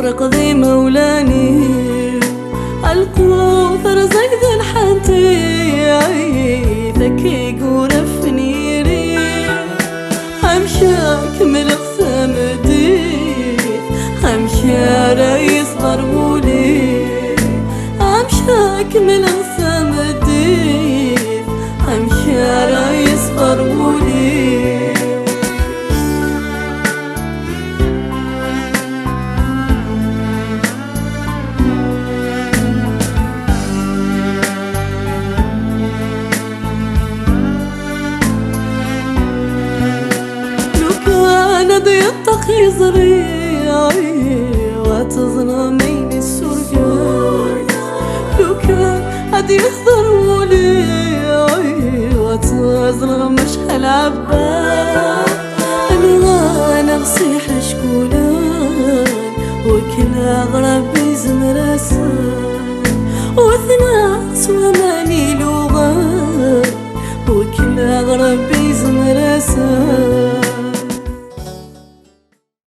فرق ذي مولاني الكوثر زيد الحنتي ذكي ورفني ري همشاك ملغ مدي همشا رئيس ضربولي همشاك ملغ مدي همشا رئيس ضربولي ندي الطقي زريعي وتظلمين السرقان لو كان هدي يخضر ولي وتظلم مشحل عبا